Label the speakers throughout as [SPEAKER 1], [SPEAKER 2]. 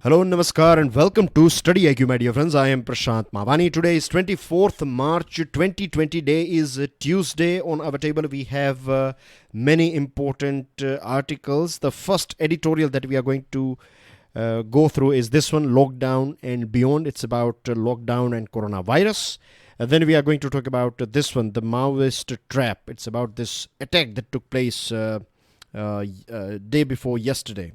[SPEAKER 1] Hello, Namaskar, and welcome to StudyIQ, my dear friends. I am Prashant Mavani. Today is 24th March 2020. Day is Tuesday. On our table, we have many important articles. The first editorial that we are going to go through is this one, Lockdown and Beyond. It's about lockdown and coronavirus. Then we are going to talk about this one, the Maoist Trap. It's about this attack that took place day before yesterday.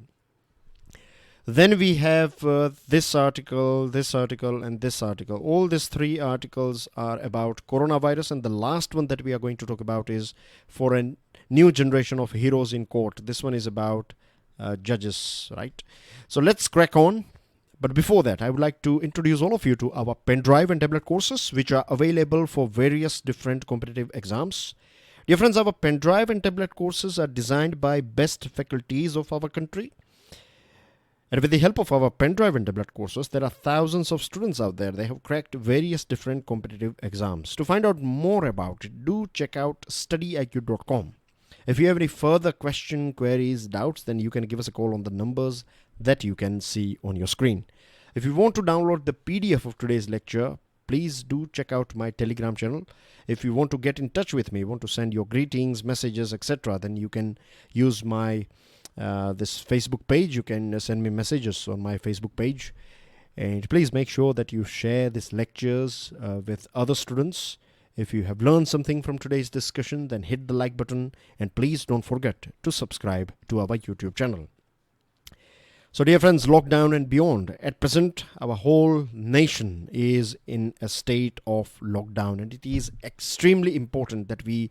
[SPEAKER 1] Then we have this article, and this article. All these three articles are about coronavirus, and the last one that we are going to talk about is for a new generation of heroes in court. This one is about judges, right? So let's crack on. But before that, I would like to introduce all of you to our pen drive and tablet courses, which are available for various different competitive exams. Dear friends, our pen drive and tablet courses are designed by best faculties of our country. And with the help of our pen drive and tablet courses, there are thousands of students out there. They have cracked various different competitive exams. To find out more about it, do check out StudyIQ.com. If you have any further question, queries, doubts, then you can give us a call on the numbers that you can see on your screen. If you want to download the PDF of today's lecture, please do check out my Telegram channel. If you want to get in touch with me, want to send your greetings, messages, etc., then you can use my this Facebook page. You can send me messages on my Facebook page, and please make sure that you share these lectures with other students. If you have learned something from today's discussion, then hit the like button, and please don't forget to subscribe to our YouTube channel. So dear friends, lockdown and beyond. At present, our whole nation is in a state of lockdown, and it is extremely important that we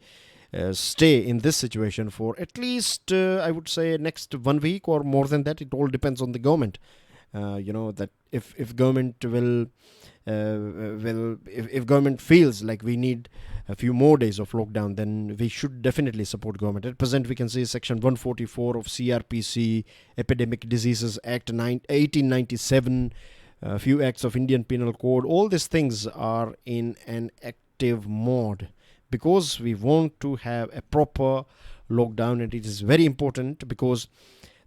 [SPEAKER 1] stay in this situation for at least, I would say, next 1 week or more than that. It all depends on the government. That if government if government feels like we need a few more days of lockdown, then we should definitely support government. At present, we can see Section 144 of CRPC, Epidemic Diseases Act 1897, a few acts of Indian Penal Code. All these things are in an active mode, because we want to have a proper lockdown, and it is very important because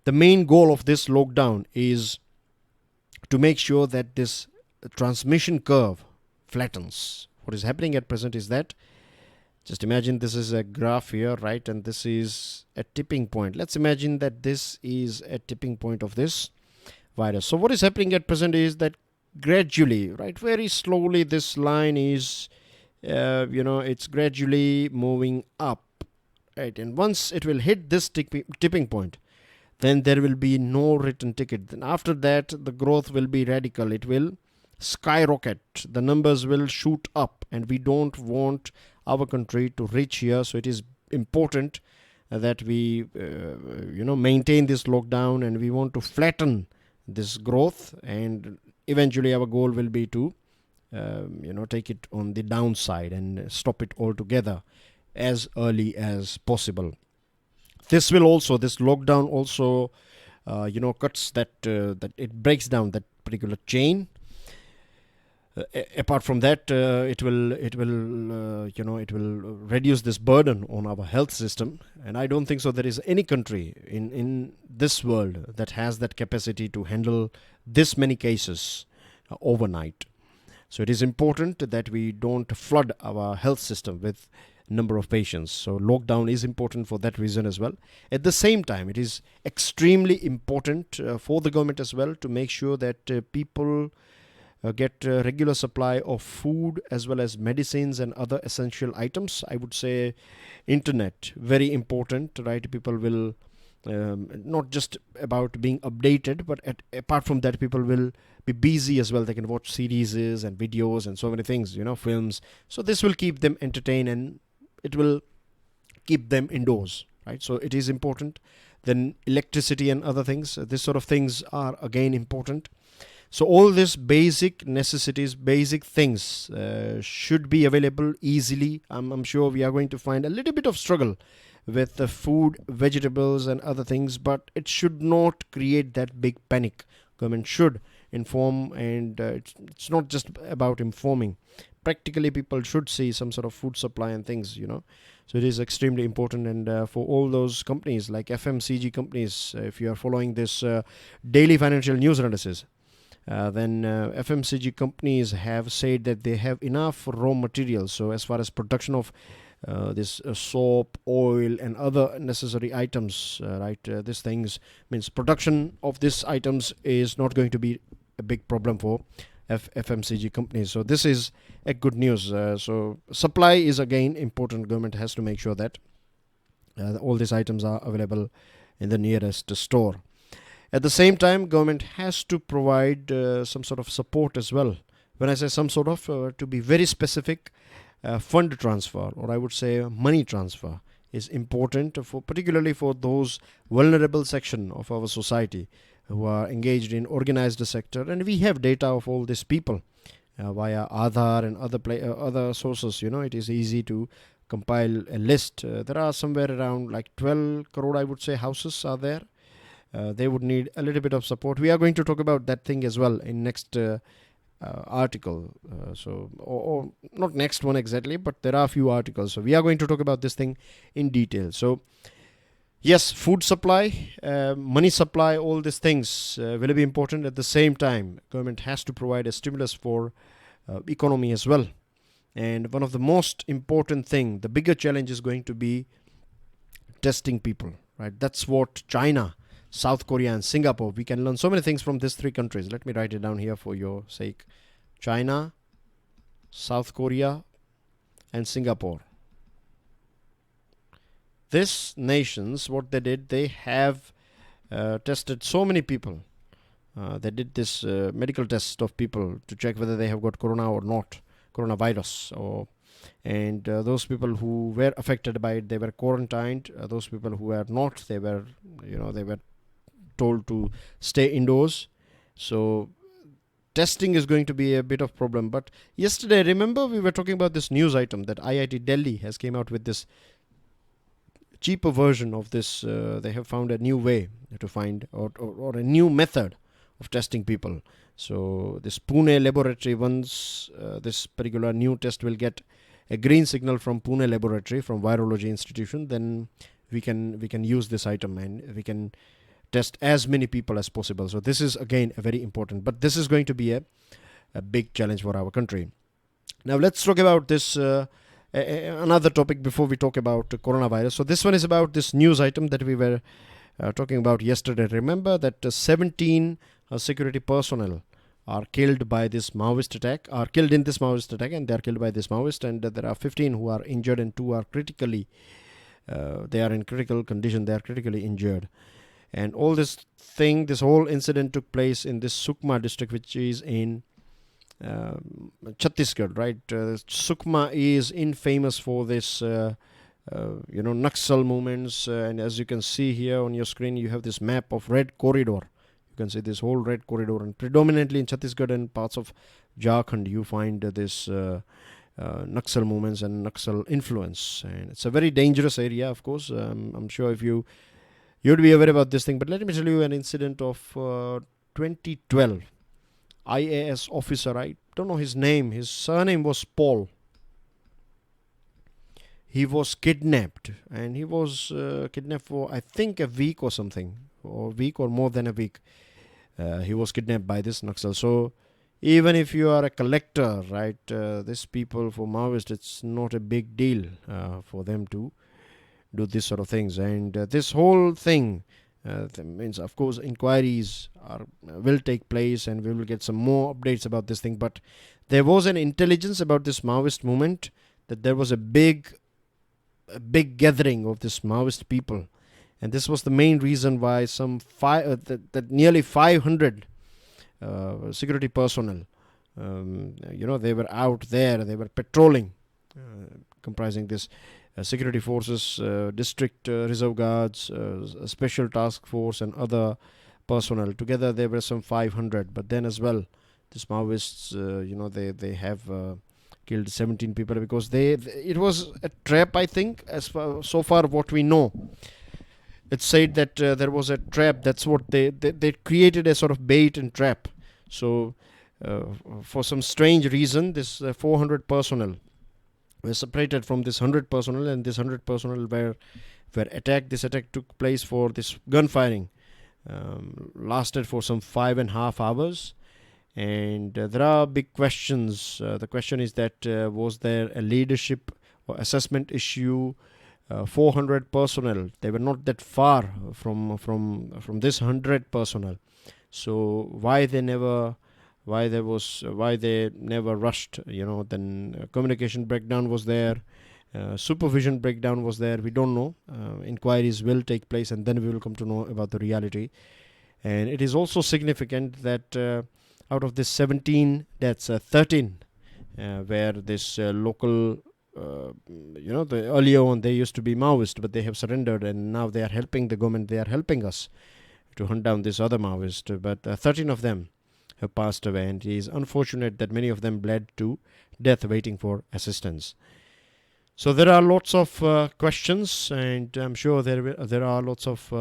[SPEAKER 1] the main goal of this lockdown is to make sure that this transmission curve flattens. What is happening at present is that, just imagine this is a graph here, right, and this is a tipping point. Let's imagine that this is a tipping point of this virus. So what is happening at present is that gradually, right, very slowly, this line is it's gradually moving up, right? And once it will hit this tipping point, then there will be no return ticket. Then after that, the growth will be radical. It will skyrocket. The numbers will shoot up, and we don't want our country to reach here. So it is important that we maintain this lockdown, and we want to flatten this growth, and eventually our goal will be to take it on the downside and stop it altogether as early as possible. This lockdown also, cuts that it breaks down that particular chain. Apart from that, it will reduce this burden on our health system, and I don't think so there is any country in this world that has that capacity to handle this many cases overnight. So it is important that we don't flood our health system with number of patients. So lockdown is important for that reason as well. At the same time, it is extremely important for the government as well to make sure that people get a regular supply of food as well as medicines and other essential items. I would say internet, very important, right? People will not just about being updated, but apart from that, people will be busy as well. They can watch series and videos and so many things, films. So this will keep them entertained, and it will keep them indoors, right? So it is important. Then electricity and other things, this sort of things are again important. So all these basic necessities, basic things should be available easily. I'm sure we are going to find a little bit of struggle with the food, vegetables and other things, but it should not create that big panic. Government should inform, and it's not just about informing. Practically, people should see some sort of food supply and things, So it is extremely important, and for all those companies like FMCG companies, if you are following this daily financial news analysis, Then FMCG companies have said that they have enough raw materials. So as far as production of this soap, oil, and other necessary items, these things means production of these items is not going to be a big problem for FMCG companies. So this is a good news. So supply is again important. Government has to make sure that all these items are available in the nearest store. At the same time, government has to provide some sort of support as well. When I say some sort of, to be very specific, fund transfer, or I would say money transfer, is important for particularly for those vulnerable section of our society who are engaged in organized sector, and we have data of all these people via Aadhaar and other sources. It is easy to compile a list. There are somewhere around like 12 crore, I would say, houses are there. They would need a little bit of support. We are going to talk about that thing as well in next article. Or not next one exactly, but there are a few articles. So we are going to talk about this thing in detail. So yes, food supply, money supply, all these things will be important. At the same time, government has to provide a stimulus for economy as well. And one of the most important thing, the bigger challenge is going to be testing people, right? That's what China, South Korea, and Singapore, we can learn so many things from these three countries. Let me write it down here for your sake. China, South Korea, and Singapore. These nations, what they did, they have tested so many people. They did this medical test of people to check whether they have got corona or not, coronavirus. And those people who were affected by it, they were quarantined. Those people who were not, they were told to stay indoors. So testing is going to be a bit of problem. But yesterday, remember, we were talking about this news item that IIT Delhi has came out with this cheaper version of this. They have found a new way to find or a new method of testing people. So this Pune laboratory, once this particular new test will get a green signal from Pune laboratory, from virology institution, then we can use this item and we can test as many people as possible. So this is again a very important, but this is going to be a big challenge for our country. Now let's talk about this another topic before we talk about coronavirus. So this one is about this news item that we were talking about yesterday. Remember that 17 security personnel are killed by this Maoist attack, are killed in this Maoist attack, and they are killed by this Maoist, and there are 15 who are injured and 2 are critically, they are in critical condition, they are critically injured. And all this whole incident took place in this Sukma district, which is in Chhattisgarh, right? Sukma is infamous for this, Naxal movements. And as you can see here on your screen, you have this map of Red Corridor. You can see this whole Red Corridor. And predominantly in Chhattisgarh and parts of Jharkhand, you find this Naxal movements and Naxal influence. And it's a very dangerous area, of course. I'm sure if you'd be aware about this thing. But let me tell you an incident of 2012. IAS officer, I don't know his name. His surname was Paul. He was kidnapped, and he was kidnapped for, I think, a week or something, or a week or more than a week. He was kidnapped by this Naxal. So even if you are a collector, right, these people for Maoist, it's not a big deal for them to do this sort of things. And this whole thing means, of course, inquiries will take place, and we will get some more updates about this thing. But there was an intelligence about this Maoist movement, that there was a big gathering of this Maoist people, and this was the main reason why that nearly 500 security personnel, they were out there, they were patrolling, comprising this security forces, district reserve guards, special task force, and other personnel. Together there were some 500. But then as well, these Maoists, they have killed 17 people because it was a trap, I think, so far what we know. It's said that there was a trap. That's what they created, a sort of bait and trap. So for some strange reason, this 400 personnel were separated from this 100 personnel, and this 100 personnel were attacked. This attack took place for this gunfiring, lasted for some 5.5 hours, And there are big questions. The question is that was there a leadership or assessment issue? 400 personnel, they were not that far from this 100 personnel. So why they never rushed? Then communication breakdown was there, supervision breakdown was there. We don't know. Inquiries will take place, and then we will come to know about the reality. And it is also significant that out of this 17 deaths, 13 where this local, the earlier on they used to be Maoist, but they have surrendered, and now they are helping the government. They are helping us to hunt down this other Maoist. But 13 of them have passed away, and it is unfortunate that many of them bled to death waiting for assistance. So there are lots of questions, and I'm sure there are lots of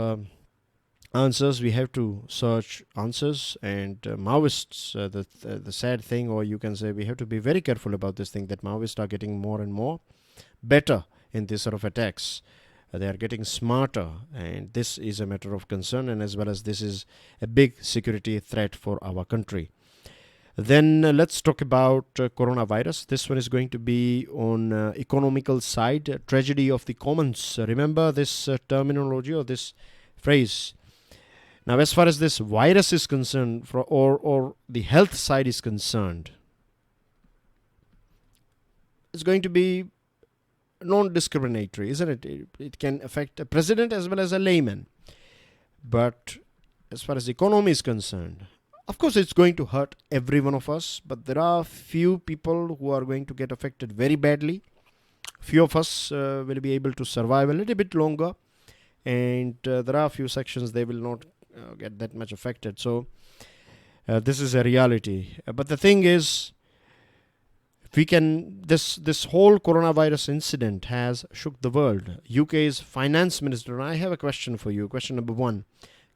[SPEAKER 1] answers. We have to search answers. And Maoists, the sad thing, or you can say we have to be very careful about this thing, that Maoists are getting more and more better in this sort of attacks. They are getting smarter, and this is a matter of concern, and as well as this is a big security threat for our country. Then let's talk about coronavirus. This one is going to be on economical side, tragedy of the commons. Remember this terminology or this phrase. Now, as far as this virus is concerned, or the health side is concerned, it's going to be non-discriminatory, isn't it? It can affect a president as well as a layman. But as far as the economy is concerned, of course, it's going to hurt every one of us, but there are few people who are going to get affected very badly. Few of us will be able to survive a little bit longer, and there are a few sections they will not get that much affected. So this is a reality. But the thing is, if we can, this whole coronavirus incident has shook the world. UK's finance minister, and I have a question for you. Question number 1.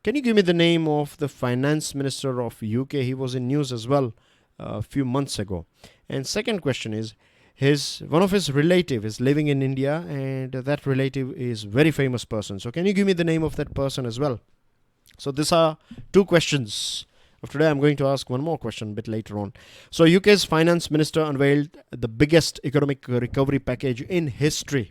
[SPEAKER 1] Can you give me the name of the finance minister of UK? He was in news as well a few months ago. And second question is, one of his relative is living in India, and that relative is very famous person. So can you give me the name of that person as well? So these are 2 questions of today. I'm going to ask one more question a bit later on. So UK's finance minister unveiled the biggest economic recovery package in history.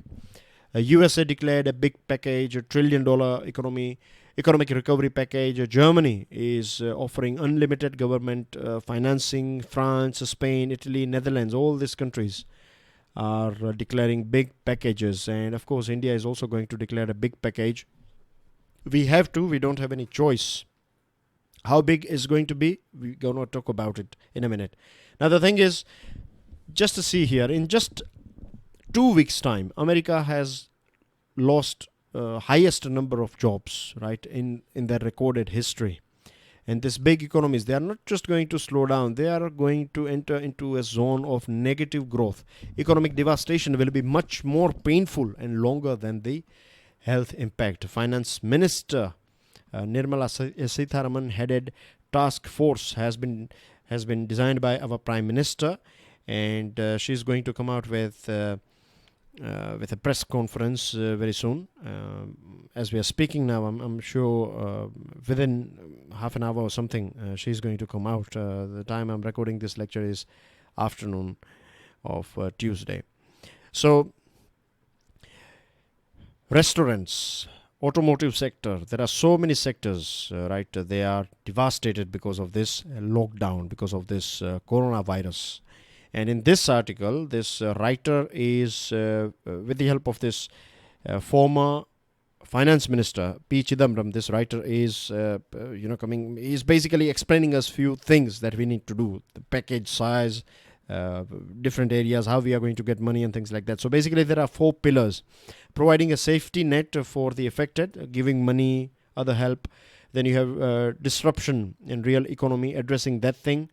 [SPEAKER 1] USA declared a big package, $1 trillion economic recovery package. Germany is offering unlimited government financing. France, Spain, Italy, Netherlands, all these countries are declaring big packages. And of course, India is also going to declare a big package. We have to. We don't have any choice. How big is going to be? We're going to talk about it in a minute. Now, the thing is, just to see here, in just 2 weeks' time, America has lost highest number of jobs, right, in their recorded history. And these big economies, they are not just going to slow down, they are going to enter into a zone of negative growth. Economic devastation will be much more painful and longer than the health impact. Finance Minister Nirmala Sitharaman headed task force has been designed by our Prime Minister, and she's going to come out with a press conference very soon. As we are speaking now, I'm sure within half an hour or something, she's going to come out. The time I'm recording this lecture is afternoon of Tuesday. So, restaurants, automotive sector, there are so many sectors, right? They are devastated because of this lockdown, because of this coronavirus. And in this article, this writer is, with the help of this former finance minister, P. Chidambaram, this writer is, he's basically explaining us few things that we need to do. The package size, different areas, how we are going to get money and things like that. So basically there are 4 pillars. Providing a safety net for the affected, giving money, other help. Then you have disruption in real economy, addressing that thing.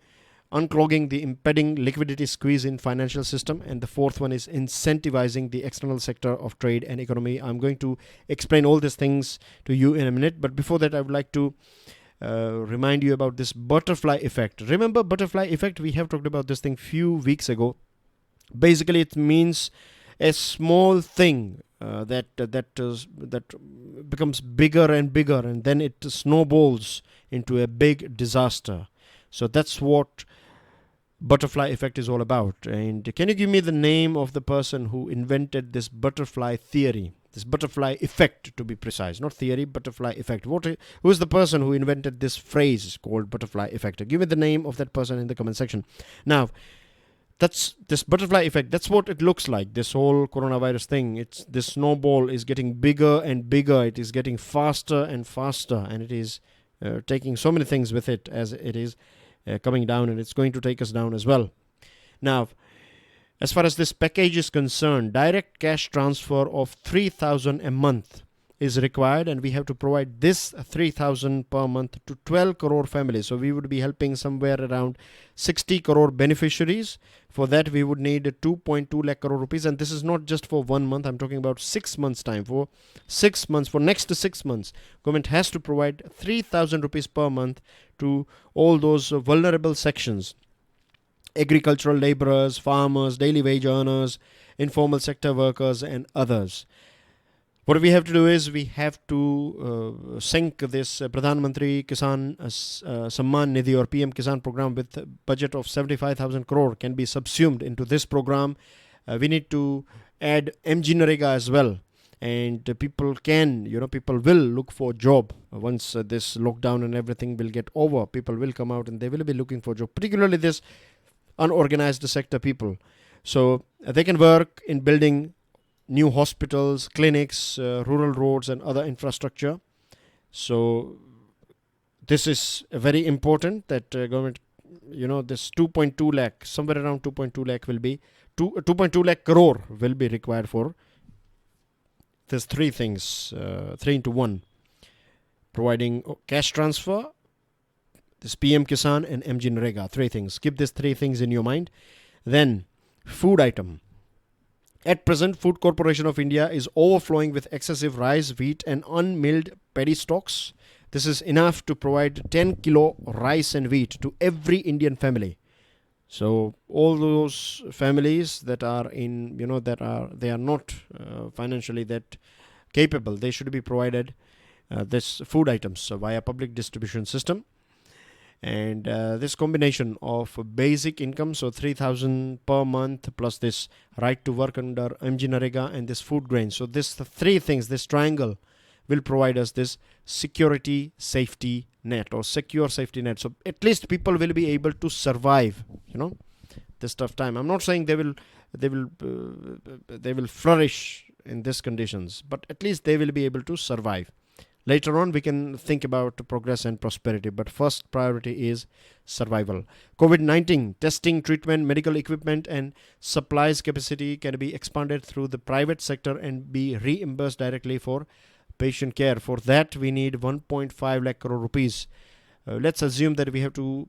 [SPEAKER 1] Unclogging the impeding liquidity squeeze in financial system. And the 4th one is incentivizing the external sector of trade and economy. I'm going to explain all these things to you in a minute. But before that, I would like to remind you about this butterfly effect. Remember butterfly effect? We have talked about this thing few weeks ago. Basically, it means a small thing that becomes bigger and bigger, and then it snowballs into a big disaster. So that's what butterfly effect is all about. And can you give me the name of the person who invented this butterfly theory, this butterfly effect, to be precise? Not theory, butterfly effect. Who is the person who invented this phrase called butterfly effect? Give me the name of that person in the comment section. Now, that's this butterfly effect. That's what it looks like. This whole coronavirus thing. This snowball is getting bigger and bigger. It is getting faster and faster, and it is taking so many things with it as it is coming down, and it's going to take us down as well. Now, as far as this package is concerned, direct cash transfer of 3,000 a month is required, and we have to provide this 3,000 per month to 12 crore families. So we would be helping somewhere around 60 crore beneficiaries. For that, we would need 2.2 lakh crore rupees, and this is not just for 1 month. I'm talking about 6 months time. For 6 months, for next 6 months, government has to provide 3,000 rupees per month to all those vulnerable sections: agricultural laborers, farmers, daily wage earners, informal sector workers, and others. What we have to do is we have to sync this Pradhan Mantri Kisan Samman Nidhi or PM Kisan program with a budget of 75,000 crore can be subsumed into this program. We need to add MG Narega as well. And people will look for job once this lockdown and everything will get over. People will come out and they will be looking for job, particularly this unorganized sector people. So they can work in building new hospitals, clinics, rural roads and other infrastructure. So this is very important that government, this 2.2 lakh, somewhere around 2.2 lakh will be, 2.2 lakh crore will be required for there's 3 things, 3 into 1, providing cash transfer, this PM Kisan and MG Narega, 3 things. Keep these 3 things in your mind. Then food item. At present, Food Corporation of India is overflowing with excessive rice, wheat and unmilled paddy stocks. This is enough to provide 10 kilo rice and wheat to every Indian family. So all those families that are in, they are not financially that capable, they should be provided this food items via public distribution system. And this combination of basic income, so 3,000 per month, plus this right to work under MG Narega and this food grain. So this 3 things, this triangle will provide us this security safety net or secure safety net. So at least people will be able to survive, this tough time. I'm not saying they will flourish in these conditions, but at least they will be able to survive. Later on, we can think about progress and prosperity, but first priority is survival. COVID-19 testing, treatment, medical equipment and supplies capacity can be expanded through the private sector and be reimbursed directly for patient care. For that, we need 1.5 lakh crore rupees. Let's assume that we have to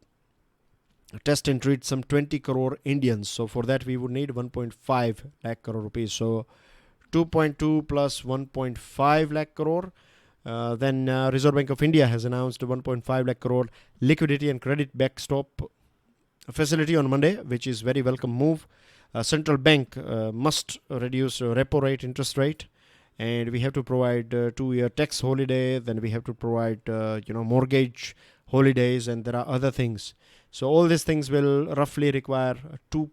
[SPEAKER 1] test and treat some 20 crore Indians. So for that, we would need 1.5 lakh crore rupees. So 2.2 plus 1.5 lakh crore. Then Reserve Bank of India has announced 1.5 lakh crore liquidity and credit backstop facility on Monday, which is very welcome move. Central bank must reduce repo rate, interest rate, and we have to provide 2-year tax holiday. Then we have to provide mortgage holidays, and there are other things. So all these things will roughly require 1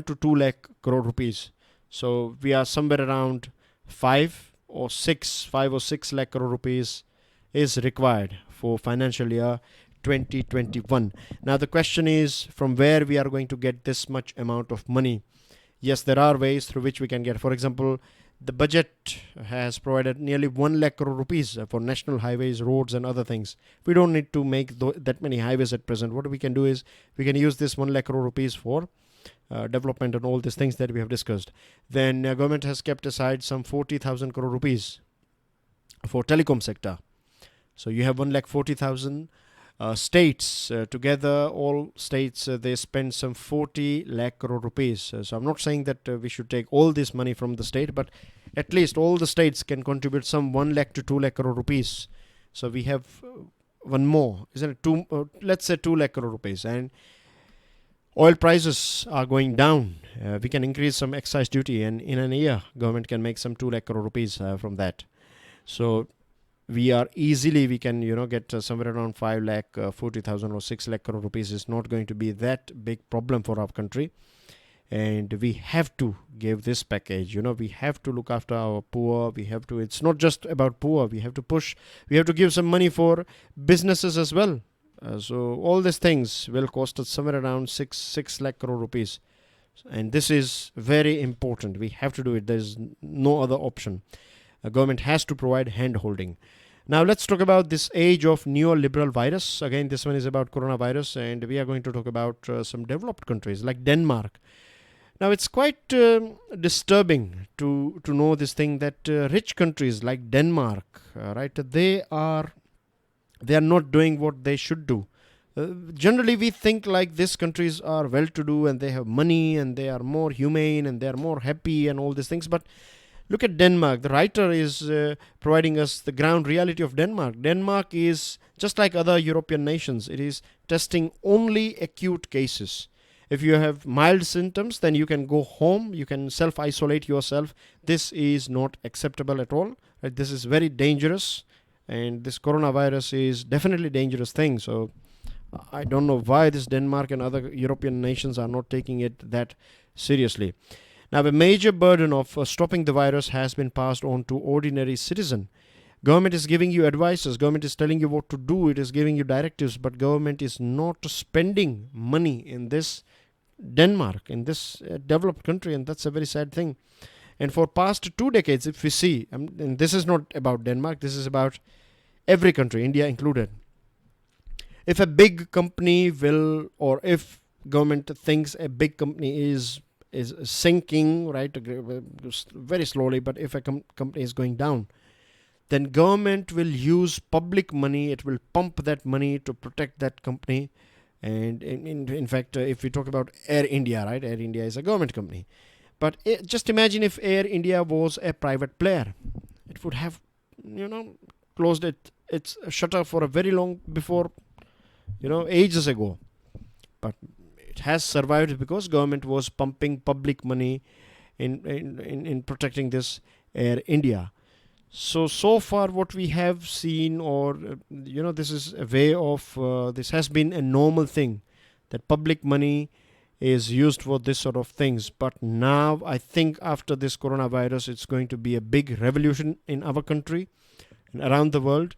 [SPEAKER 1] to 2 lakh crore rupees. So we are somewhere around 5 or 6 lakh crore rupees is required for financial year 2021. Now the question is from where we are going to get this much amount of money. Yes, there are ways through which we can get. For example, the budget has provided nearly 1 lakh crore rupees for national highways, roads and other things. We don't need to make that many highways at present. What we can do is we can use this 1 lakh crore rupees for development and all these things that we have discussed. Then government has kept aside some 40,000 crore rupees for telecom sector. So you have 1,40,000 states together. All states they spend some 40 lakh crore rupees. So I'm not saying that we should take all this money from the state, but at least all the states can contribute some 1 lakh to 2 lakh crore rupees. So we have one more, isn't it? Let's say 2 lakh crore rupees. And oil prices are going down. We can increase some excise duty, and in a year, government can make some 2 lakh crore rupees from that. So we can get somewhere around 5 lakh 40,000 or 6 lakh crore rupees is not going to be that big problem for our country. And we have to give this package. We have to look after our poor. It's not just about poor. We have to give some money for businesses as well. So all these things will cost us somewhere around 6 lakh crore rupees. And this is very important. We have to do it. There's no other option. A government has to provide hand holding. Now let's talk about this age of neoliberal virus. Again, this one is about coronavirus, and we are going to talk about some developed countries like Denmark. Now it's quite disturbing to know this thing that rich countries like Denmark, right? They are not doing what they should do. Generally, we think like these countries are well-to-do and they have money and they are more humane and they are more happy and all these things. But look at Denmark. The writer is providing us the ground reality of Denmark. Denmark is just like other European nations. It is testing only acute cases. If you have mild symptoms, then you can go home. You can self-isolate yourself. This is not acceptable at all. Right? This is very dangerous. And this coronavirus is definitely a dangerous thing. So I don't know why this Denmark and other European nations are not taking it that seriously. Now, a major burden of stopping the virus has been passed on to ordinary citizen. Government is giving you advices. Government is telling you what to do. It is giving you directives. But government is not spending money in this Denmark, in this developed country. And that's a very sad thing. And for past 2 decades, if we see, and this is not about Denmark, this is about every country, India included. If a big company will, or if government thinks a big company is sinking, right, very slowly, but if a company is going down, then government will use public money. It will pump that money to protect that company. And in fact, if we talk about Air India, right, Air India is a government company. But just imagine if Air India was a private player. It would have, closed its shutter for a very long before, ages ago. But it has survived because government was pumping public money in protecting this Air India. So far what we have seen, or this is a way of this has been a normal thing, that public money is used for this sort of things. But now I think after this coronavirus, it's going to be a big revolution in our country and around the world.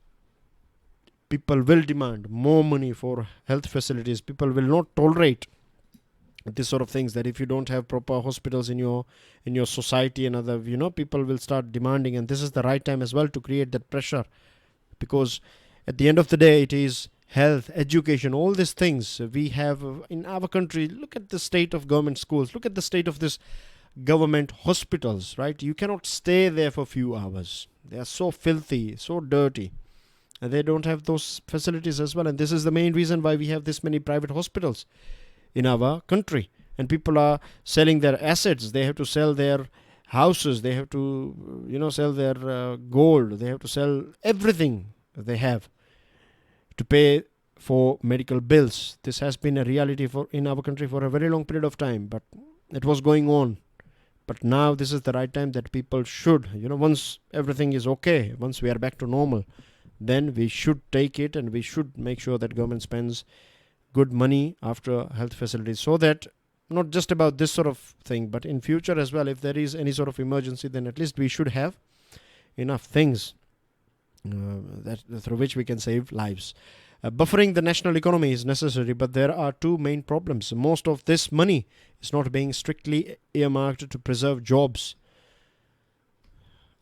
[SPEAKER 1] People will demand more money for health facilities. People will not tolerate this sort of things, that if you don't have proper hospitals in your society and other, people will start demanding. And this is the right time as well to create that pressure, because at the end of the day, it is health, education, all these things we have in our country. Look at the state of government schools. Look at the state of this government hospitals, right? You cannot stay there for a few hours. They are so filthy, so dirty. And they don't have those facilities as well. And this is the main reason why we have this many private hospitals in our country. And people are selling their assets. They have to sell their houses. They have to, sell their gold. They have to sell everything they have to pay for medical bills. This has been a reality in our country for a very long period of time. But it was going on. But now this is the right time that people should, once everything is okay, once we are back to normal, then we should take it, and we should make sure that government spends good money after health facilities, so that not just about this sort of thing, but in future as well, if there is any sort of emergency, then at least we should have enough things through which we can save lives. Buffering the national economy is necessary, but there are two main problems. Most of this money is not being strictly earmarked to preserve jobs.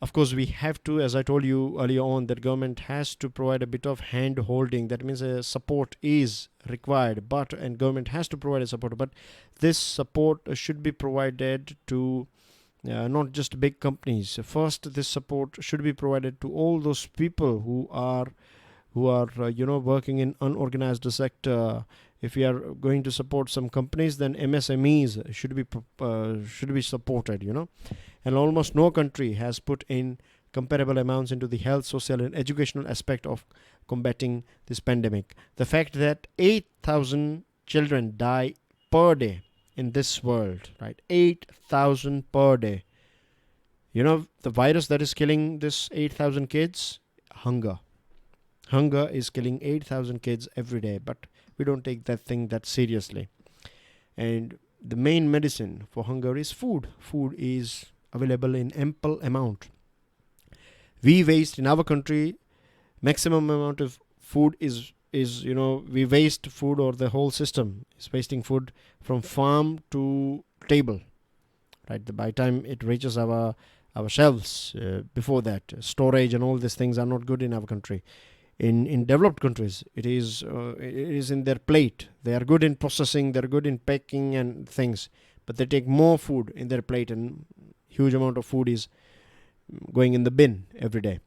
[SPEAKER 1] Of course, we have to, as I told you earlier on, that government has to provide a bit of hand holding. That means support is required, and government has to provide a support. But this support should be provided to not just big companies. First, this support should be provided to all those people who are working in unorganized sector. If we are going to support some companies, then MSMEs should be supported, And almost no country has put in comparable amounts into the health, social and educational aspect of combating this pandemic. The fact that 8,000 children die per day in this world, right? 8,000 per day. The virus that is killing this 8,000 kids, hunger. Hunger is killing 8,000 kids every day, but we don't take that thing that seriously. And the main medicine for hunger is food. Food is available in ample amount. We waste in our country maximum amount of food is we waste food, or the whole system is wasting food from farm to table, right? By the time it reaches our shelves, before that, storage and all these things are not good in our country. In developed countries, it is in their plate. They are good in processing, they're good in packing and things, but they take more food in their plate, and huge amount of food is going in the bin every day.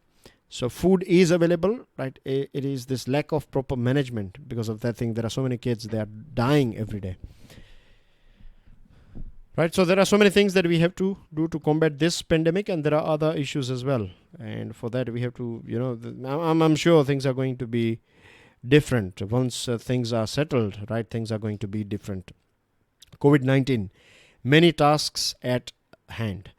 [SPEAKER 1] So food is available, right? It is this lack of proper management. Because of that thing, there are so many kids, they are dying every day. Right, so there are so many things that we have to do to combat this pandemic, and there are other issues as well. And for that, we have to, I'm sure things are going to be different once things are settled, right? Things are going to be different. COVID-19, many tasks at hand.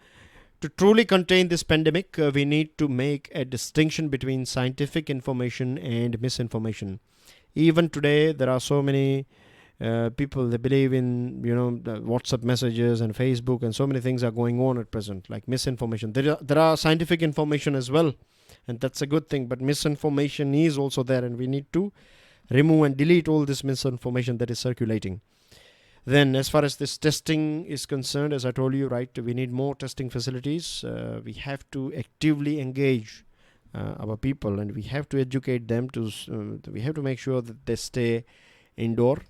[SPEAKER 1] To truly contain this pandemic, we need to make a distinction between scientific information and misinformation. Even today, there are so many people, they believe in the WhatsApp messages and Facebook, and so many things are going on at present, like misinformation. There are scientific information as well, and that's a good thing, but misinformation is also there, and we need to remove and delete all this misinformation that is circulating. Then as far as this testing is concerned, as I told you, right, we need more testing facilities. We have to actively engage our people, and we have to educate them we have to make sure that they stay indoor.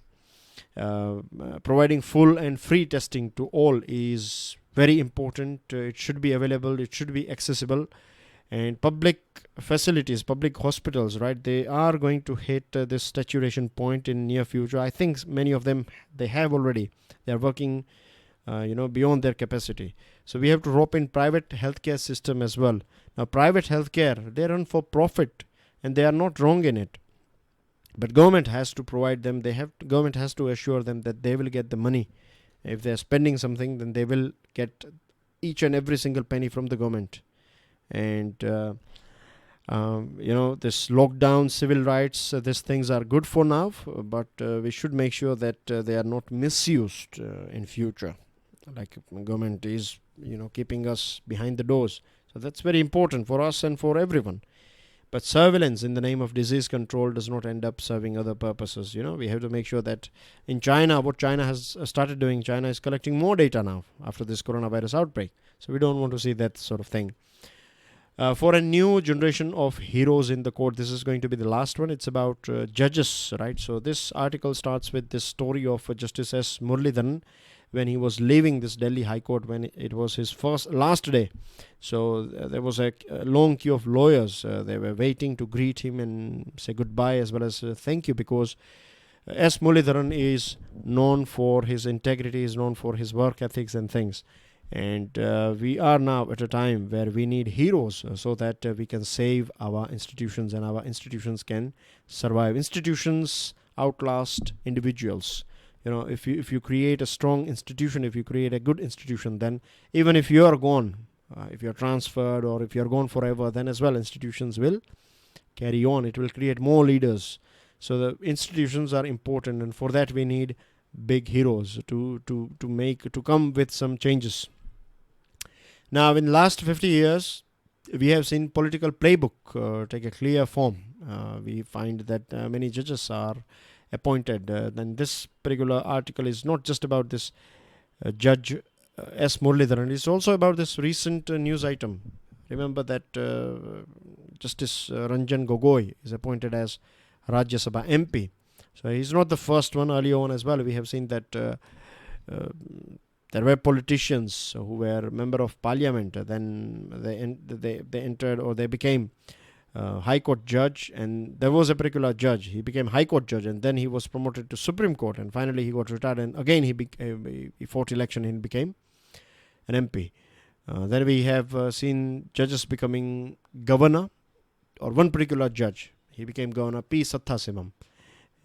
[SPEAKER 1] Providing full and free testing to all is very important. It should be available, it should be accessible. And public facilities, public hospitals, right, they are going to hit this saturation point in near future. I think many of them, they have already. They are working beyond their capacity. So we have to rope in private healthcare system as well. Now private healthcare, they run for profit, and they are not wrong in it. But government has to provide them. Government has to assure them that they will get the money. If they are spending something, then they will get each and every single penny from the government. And this lockdown, civil rights, these things are good for now, but we should make sure that they are not misused in future. Like government is keeping us behind the doors. So that's very important for us and for everyone. But surveillance in the name of disease control does not end up serving other purposes. We have to make sure that in China, what China has started doing, China is collecting more data now after this coronavirus outbreak. So we don't want to see that sort of thing. For a new generation of heroes in the court, this is going to be the last one. It's about judges, right? So this article starts with this story of Justice S. Muralidharan when he was leaving this Delhi High Court, when it was his last day. So there was a long queue of lawyers. They were waiting to greet him and say goodbye as well as thank you, because S. Muralidharan is known for his integrity, is known for his work ethics and things. And we are now at a time where we need heroes so that we can save our institutions, and our institutions can survive. Institutions outlast individuals. If you create a strong institution, if you create a good institution, then even if you are gone, if you are transferred, or if you are gone forever, then as well institutions will carry on. It will create more leaders. So the institutions are important, and for that we need big heroes to come with some changes. Now, in the last 50 years, we have seen political playbook take a clear form. We find that many judges are appointed. Then this particular article is not just about this Judge S. Muralidharan. It's also about this recent news item. Remember that Justice Ranjan Gogoi is appointed as Rajya Sabha MP. So he's not the first one. Earlier on as well, we have seen that there were politicians who were member of parliament. Then they entered, or they became High Court judge, and there was a particular judge. He became High Court judge, and then he was promoted to Supreme Court, and finally he got retired. And again he fought election and became an MP. Then we have seen judges becoming governor, or one particular judge. He became governor, P. Sathasivam.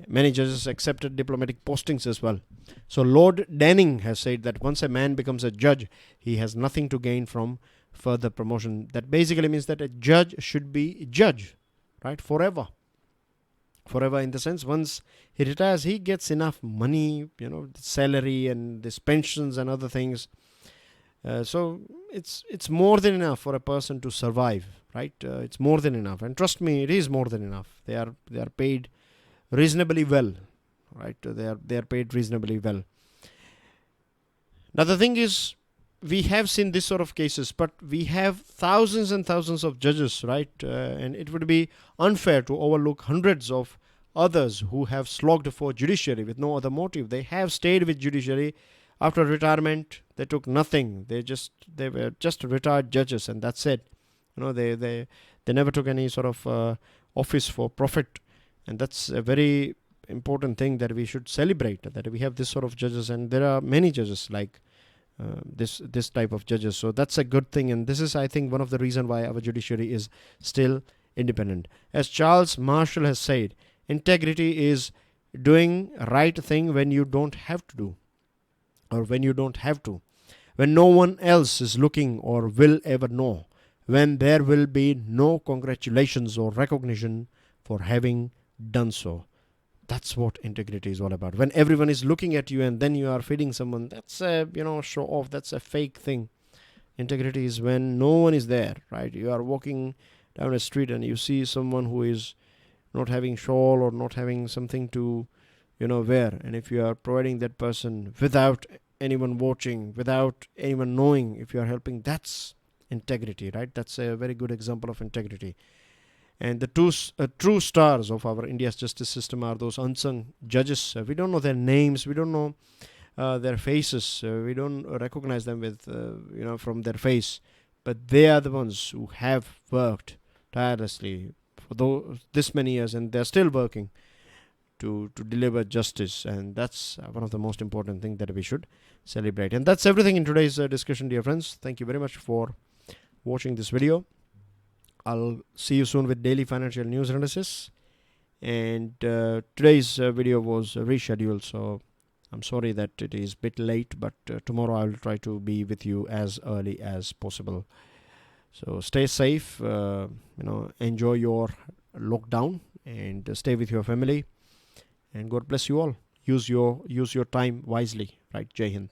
[SPEAKER 1] Many judges accepted diplomatic postings as well. So Lord Danning has said that once a man becomes a judge, he has nothing to gain from further promotion. That basically means that a judge should be judge. right? Forever. Forever in the sense, once he retires, he gets enough money, salary and this pensions and other things. So it's more than enough for a person to survive, right? It's more than enough, and trust me, it is more than enough. They are paid reasonably well, right? They are paid reasonably well. Now the thing is, we have seen this sort of cases, but we have thousands and thousands of judges, right? And it would be unfair to overlook hundreds of others who have slogged for judiciary with no other motive. They have stayed with judiciary after retirement. They took nothing. They were just retired judges, and that's it. They never took any sort of office for profit, and that's a very important thing that we should celebrate. That we have this sort of judges, and there are many judges like this type of judges. So that's a good thing, and this is, I think, one of the reasons why our judiciary is still independent. As Charles Marshall has said, integrity is doing right thing when you don't have to do, or when you don't have to, when no one else is looking or will ever know, when there will be no congratulations or recognition for having done so. That's what integrity is all about. When everyone is looking at you and then you are feeding someone, that's a show off. That's a fake thing. Integrity is when no one is there, right? You are walking down a street and you see someone who is not having shawl or not having something to wear, and if you are providing that person without anyone watching, without anyone knowing if you are helping, that's integrity, right? That's a very good example of integrity. And the two true stars of our India's justice system are those unsung judges. We don't know their names, we don't know their faces, we don't recognize them with from their face, but they are the ones who have worked tirelessly for this many years, and they're still working to deliver justice, and that's one of the most important things that we should celebrate. And that's everything in today's discussion, dear friends. Thank you very much for watching this video. I'll see you soon with daily financial news analysis, and today's video was rescheduled, so I'm sorry that it is a bit late, but tomorrow I will try to be with you as early as possible. So stay safe, enjoy your lockdown, and stay with your family, and God bless you all. Use your time wisely, right? Jai Hind.